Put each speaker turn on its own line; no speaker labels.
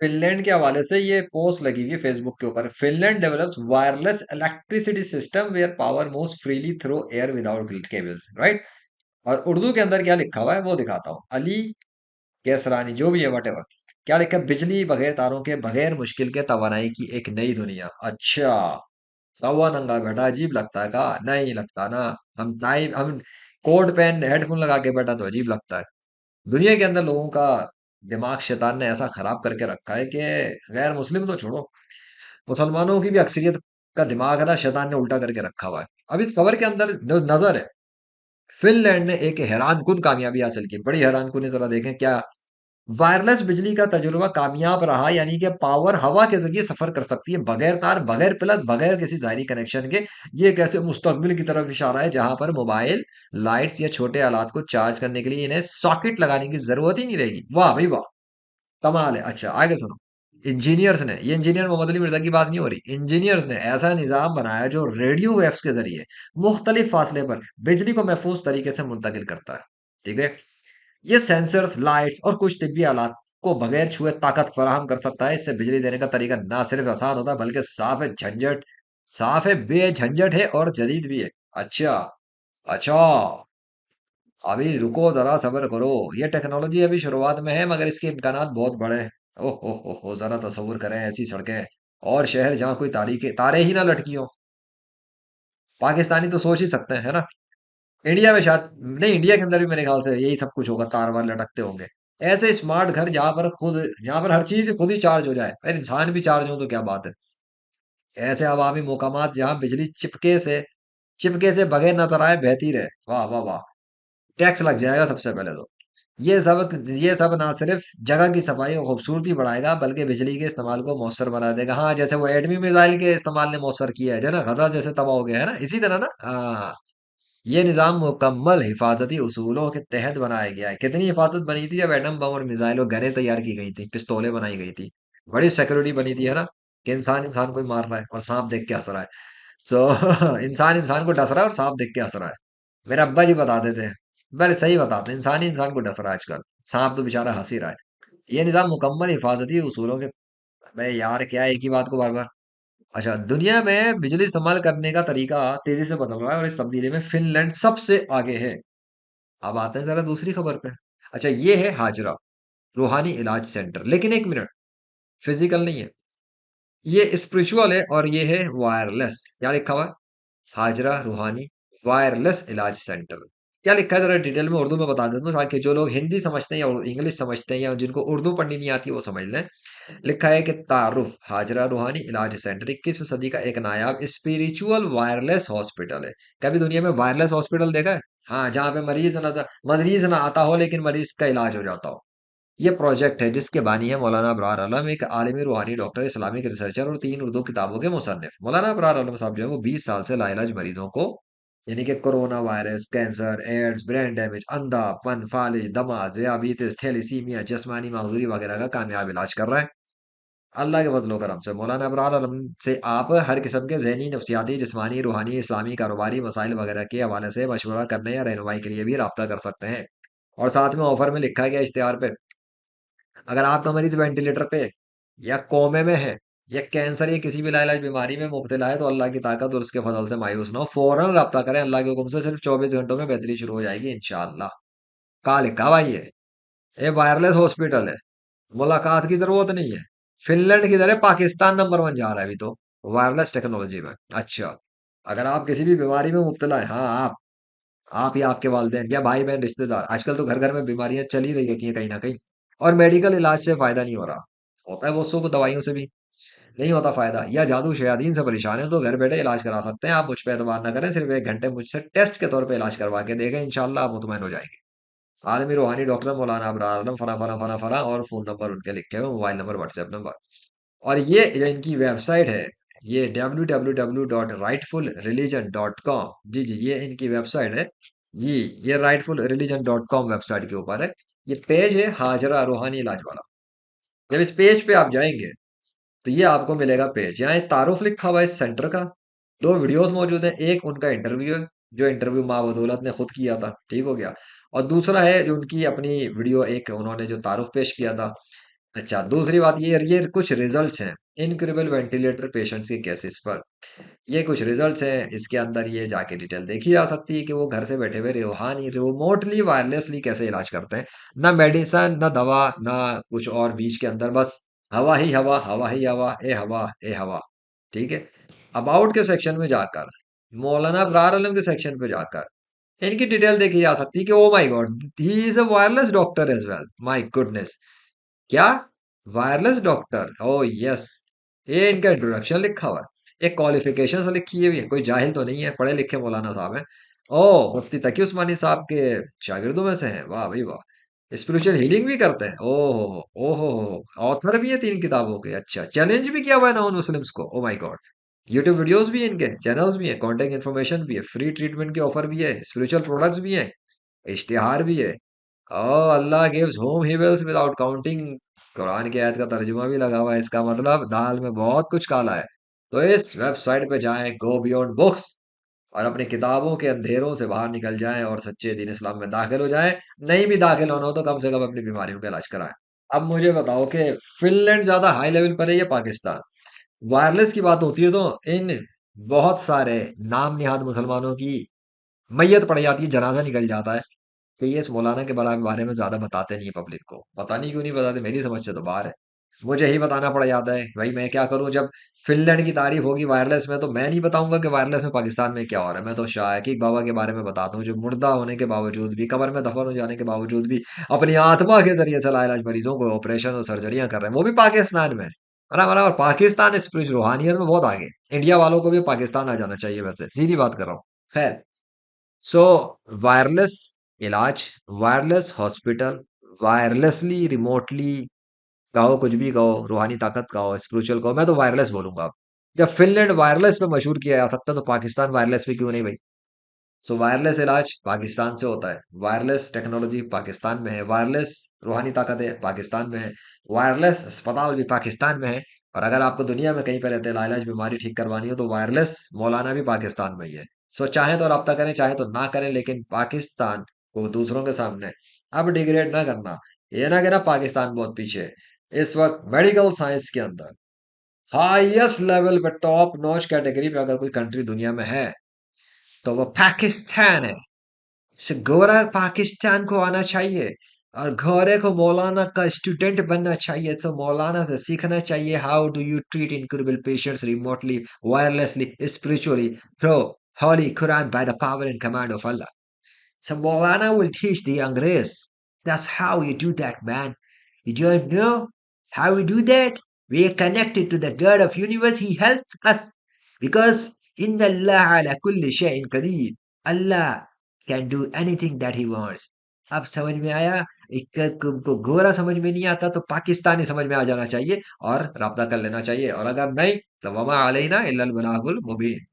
Finland के हवाले से ये पोस्ट लगी हुई है फेसबुक के ऊपर। Finland develops wireless electricity system where power moves freely through air without cables, right. और उर्दू के अंदर क्या लिखा हुआ है वो दिखाता हूँ। अली केसरानी जो भी है वटेवर, क्या लिखा है, बिजली बगैर तारों के बगैर मुश्किल के तवानाई की एक नई दुनिया। अच्छा, कौवा नंगा बैठा अजीब लगता है का? नहीं लगता ना। हम कोट पेन हेडफोन लगा के बैठा तो अजीब लगता है। दुनिया के अंदर लोगों का दिमाग शैतान ने ऐसा खराब करके रखा है कि गैर मुस्लिम तो छोड़ो, मुसलमानों की भी अक्सरियत का दिमाग है ना, शैतान ने उल्टा करके रखा हुआ है। अब इस खबर के अंदर जो नजर है, फिनलैंड ने एक हैरानकुन कामयाबी हासिल की, बड़ी हैरानकुन, जरा देखें क्या। वायरलेस बिजली का तजुर्बा कामयाब रहा, यानी कि पावर हवा के जरिए सफर कर सकती है, बगैर तार, बगैर प्लग, बगैर किसी जारी कनेक्शन के। ये एक ऐसे मुस्तकबिल की तरफ इशारा है जहां पर मोबाइल, लाइट्स या छोटे आलात को चार्ज करने के लिए इन्हें सॉकेट लगाने की जरूरत ही नहीं रहेगी। वाह भाई वाह, कमाल है। अच्छा आगे सुनो। इंजीनियर्स ने, ये इंजीनियर मोहम्मद अली मिर्जा की बात नहीं हो रही, इंजीनियर्स ने ऐसा निजाम बनाया जो रेडियो वेव्स के जरिए मुख्तलिफ फासले पर बिजली को महफूज तरीके से मुंतकिल करता है। ठीक है, ये सेंसर्स, लाइट्स और कुछ तिब्बी आलात को बगैर छुए ताकत फराहम कर सकता है। इससे बिजली देने का तरीका ना सिर्फ आसान होता है बल्कि साफ है, बेझंझट है और जदीद भी है। अच्छा, अच्छा, अभी रुको जरा सब्र करो। ये टेक्नोलॉजी अभी शुरुआत में है मगर इसके इम्कानात बहुत बड़े हैं। ओह हो, जरा तसव्वुर करें ऐसी सड़कें और शहर जहां कोई तारे ही ना लटकी हो। पाकिस्तानी तो सोच ही सकते हैं, है ना। इंडिया में शायद नहीं, इंडिया के अंदर भी मेरे ख्याल से यही सब कुछ होगा, तार वार लटकते होंगे। ऐसे स्मार्ट घर जहां पर हर चीज खुद ही चार्ज हो जाए, फिर इंसान भी चार्ज हो तो क्या बात है। ऐसे अवामी मुकामात जहां बिजली चिपके से बगैर नजर आए, बहती रहे। वाह वाह वाह, टैक्स लग जाएगा सबसे पहले तो। ये सब ना सिर्फ जगह की सफाई और खूबसूरती बढ़ाएगा बल्कि बिजली के इस्तेमाल को मौसर बना देगा। हाँ, जैसे वो एटमी मिसाइल के इस्तेमाल ने मौसर किया है, जो ना गजा जैसे तबाह हो गया है ना, इसी तरह ना। हाँ, ये निज़ाम मुकम्मल हिफाजती उसूलों के तहत बनाया गया है। कितनी हिफाजत बनी थी जब एटम बम और मिसाइल और गनें तैयार की गई थी, पिस्तौलें बनाई गई थी। बड़ी सिक्योरिटी बनी थी, है ना, कि इंसान इंसान को ही मार रहा है और सांप देख के हंस रहा है। सो इंसान इंसान को डस रहा है और सांप देख के हंस रहा है। मेरे अब्बा जी बताते थे, बड़े सही बताते हैं, इंसान ही इंसान को डस रहा है आजकल, सांप तो बेचारा हंस ही रहा है। ये निज़ाम मुकम्मल हिफाजती उसूलों के। मैं यार क्या एक ही बात को बार बार। अच्छा, दुनिया में बिजली इस्तेमाल करने का तरीका तेजी से बदल रहा है और इस तब्दीली में फिनलैंड सबसे आगे है। अब आते हैं जरा दूसरी खबर पे। अच्छा, ये है हाजरा रूहानी इलाज सेंटर, लेकिन एक मिनट, फिजिकल नहीं है, ये स्पिरिचुअल है और ये है वायरलेस। क्या लिखा हुआ है? हाजरा रूहानी वायरलेस इलाज सेंटर। क्या लिखा है जरा डिटेल में उर्दू में बता देता हूँ ताकि जो लोग हिंदी समझते हैं या इंग्लिश समझते हैं या जिनको उर्दू पढ़नी नहीं आती वो समझ लें। लिखा है कि तारुफ हाजरा रूहानी इलाज सेंटर 21वीं सदी का एक नायाब स्पिरिचुअल वायरलेस हॉस्पिटल है। कभी दुनिया में वायरलेस हॉस्पिटल देखा है? हाँ, जहाँ पे मरीज ना आता हो लेकिन मरीज का इलाज हो जाता हो। ये प्रोजेक्ट है जिसके बानी है मौलाना अबरार आलम, एक आलिमी रूहानी डॉक्टर, इस्लामिक रिसर्चर और 3 उर्दू किताबों के मुसन्निफ। मौलाना अबरार आलम साहब जो है वो 20 साल से लाइलाज मरीजों को, यानी कि corona virus, cancer, AIDS, brain damage, अंधापन, फालिज, दमा, ज़ियाबीतिस, थैलेसीमिया, जिस्मानी मामूरी वगैरह का कामयाब इलाज कर रहा है। अल्लाह के फजलो करम से मौलाना अबरार आलम से आप हर किस्म के जहनी, नफ्सियाती, जिस्मानी, रूहानी, इस्लामी, कारोबारी मसाइल वगैरह के हवाले से मशवरा करने या रहनुमाई के लिए भी रब्ता कर सकते हैं। और साथ में ऑफर में लिखा गया इश्तिहार पे, अगर आपका मरीज वेंटिलेटर पे या कोमे में है या कैंसर या किसी भी लाइलाज बीमारी में मुब्तला है तो अल्लाह की ताकत और उसके फजल से मायूस ना हो, फौरन रब्ता करें। अल्लाह के हुक्म से सिर्फ 24 घंटों में बेहतरी शुरू हो जाएगी इंशाअल्लाह। कहा लिखा भाई ये वायरलेस हॉस्पिटल है, मुलाकात की जरूरत नहीं है। फिनलैंड की तरह पाकिस्तान नंबर 1 जा रहा है अभी तो वायरलेस टेक्नोलॉजी में। अच्छा, अगर आप किसी भी बीमारी में मुब्तला है, हाँ आप या आपके वालिदैन या भाई बहन रिश्तेदार, आजकल तो घर घर में बीमारियां चल ही रही होती हैं कहीं ना कहीं, और मेडिकल इलाज से फायदा नहीं हो रहा, होता है वो को दवाइयों से भी नहीं होता फायदा, या जादू शयातीन से परेशान है तो घर बैठे इलाज करा सकते हैं। आप मुझ पर एतबार ना करें, सिर्फ 1 घंटे मुझसे टेस्ट के तौर पे इलाज करवा के देखें, इंशाल्लाह आप मुतमईन हो जाएंगे। आलमी रूहानी डॉक्टर मौलाना अबरार आलम, फना फना फना फना, और फोन नंबर उनके लिखे हुए, मोबाइल नंबर, व्हाट्सएप नंबर। और ये जो इनकी वेबसाइट है, ये www.rightfulreligion.com, जी जी, ये इनकी वेबसाइट है। जी, ये rightfulreligion.com वेबसाइट के ऊपर है। ये पेज है हाजरा रूहानी इलाज वाला। जब इस पेज पे आप जाएंगे तो ये आपको मिलेगा पेज, यहाँ एक तारुफ लिखा हुआ है इस सेंटर का। 2 वीडियोस मौजूद हैं, एक उनका इंटरव्यू है जो इंटरव्यू माँ बदौलत ने खुद किया था, ठीक हो गया। और दूसरा है जो उनकी अपनी वीडियो, एक उन्होंने जो तारुफ पेश किया था। अच्छा, दूसरी बात ये कुछ रिजल्ट्स हैं इनक्रेडिबल वेंटिलेटर पेशेंट्स के केसेस पर। ये कुछ रिजल्ट्स हैं, इसके अंदर ये जाके डिटेल देखी जा सकती है कि वो घर से बैठे हुए रूहानी रिमोटली वायरलेसली कैसे इलाज करते हैं। ना मेडिसन, ना दवा, ना कुछ और बीच के अंदर, बस हवा ही हवा, हवा ही हवा, ए हवा, ए हवा। ठीक है। अबाउट के सेक्शन में जाकर, मौलाना अबरार आलम के सेक्शन पे जाकर इनकी डिटेल देखी जा सकती है कि oh my God, he is a wireless doctor as well, my goodness. क्या? Wireless doctor, oh yes. ये इनका इंट्रोडक्शन लिखा हुआ है, एक क्वालिफिकेशन से लिखी हुई है, कोई जाहिल तो नहीं है, पढ़े लिखे मौलाना साहब हैं। ओ मुफ्ती तकी उस्मानी साहब के शागिर्दों में से हैं, वाह भाई वाह। स्पिरिचुअल हीलिंग भी करते हैं, ओ हो, ऑथर भी है 3 किताबों के। अच्छा, चैलेंज भी किया हुआ है नॉन मुस्लिम्स को, ओ माय गॉड। यूट्यूब वीडियोस भी हैं इनके, चैनल्स भी हैं, कॉन्टेक्ट इन्फॉर्मेशन भी है, फ्री ट्रीटमेंट के ऑफर भी है, स्पिरिचुअल प्रोडक्ट्स भी हैं, इश्तिहार भी है। Allah gives whom he wills without counting. Quran की आयत का तर्जुमा भी लगा हुआ है, इसका मतलब दाल में बहुत कुछ काला है। तो इस वेबसाइट पे जाएं, गो बियॉन्ड बुक्स, और अपनी किताबों के अंधेरों से बाहर निकल जाएं और सच्चे दीन इस्लाम में दाखिल हो जाएं। नहीं भी दाखिल होना हो तो कम से कम अपनी बीमारियों का इलाज कराएं। अब मुझे बताओ कि फिनलैंड ज्यादा हाई लेवल पर है या पाकिस्तान? वायरलेस की बात होती है तो इन बहुत सारे नाम निहाद मुसलमानों की मैयत पड़ जाती है, जनाजा निकल जाता है। तो ये इस मौलाना के बारे में ज्यादा बताते नहीं है पब्लिक को, पता नहीं क्यों नहीं बताते, मेरी समझ से तो बाहर है। मुझे ही बताना पड़ जाता है, भाई मैं क्या करूं, जब फिनलैंड की तारीफ होगी वायरलेस में तो मैं नहीं बताऊंगा कि वायरलेस में पाकिस्तान में क्या हो रहा है। मैं तो शाकिब बाबा के बारे में बताता हूँ, जो मुर्दा होने के बावजूद भी, कब्र में दफन हो जाने के बावजूद भी अपनी आत्मा के जरिए से लाइलाज मरीजों को ऑपरेशन और सर्जरियां कर रहे हैं, वो भी पाकिस्तान में। बराबर। और पाकिस्तान इस रूहानियत में बहुत आगे। इंडिया वालों को भी पाकिस्तान आ जाना चाहिए, वैसे सीधी बात कर रहा हूँ। खैर, सो वायरलेस इलाज, वायरलेस हॉस्पिटल, वायरलेसली रिमोटली, कहो कुछ भी कहो, रूहानी ताकत कहो, स्पिरिचुअल कहो, मैं तो वायरलेस बोलूंगा। जब फिनलैंड वायरलेस पे मशहूर किया जा सकता है तो पाकिस्तान वायरलेस पे क्यों नहीं भाई? सो वायरलेस इलाज पाकिस्तान से होता है, वायरलेस टेक्नोलॉजी पाकिस्तान में है, वायरलेस रूहानी ताकतें पाकिस्तान में है, वायरलेस अस्पताल भी पाकिस्तान में है। और अगर आपको दुनिया में कहीं पर रहते इलाज बीमारी ठीक करवानी हो तो वायरलेस मौलाना भी पाकिस्तान में ही है। सो चाहे तो रब्ता करें, चाहे तो ना करें, लेकिन पाकिस्तान को दूसरों के सामने अब डिग्रेड ना करना। ये ना कहना पाकिस्तान बहुत पीछे है। इस वक्त मेडिकल साइंस के अंदर हाईएस्ट लेवल पे, टॉप नॉच कैटेगरी पे अगर कोई कंट्री दुनिया में है तो वो पाकिस्तान है। से गोरा पाकिस्तान को आना चाहिए और घोरे को मौलाना का स्टूडेंट बनना चाहिए, तो मौलाना से सीखना चाहिए how do you treat incredible patients remotely, wirelessly, spiritually through Holi Quran by the power and command of Allah. So Maulana will teach the Angres. That's how you do that, man. You don't know how we do that? We are connected to the God of universe. He helps us because Inna Allah ala kulli shay'in qadeer. Allah can do anything that he wants. अब समझ में आया? एक को गोरा समझ में नहीं आता तो पाकिस्तानी समझ में आ जाना चाहिए और राब्ता कर लेना चाहिए, और अगर नहीं तो वमा अलैना इल्लल बलागुल मुबीन।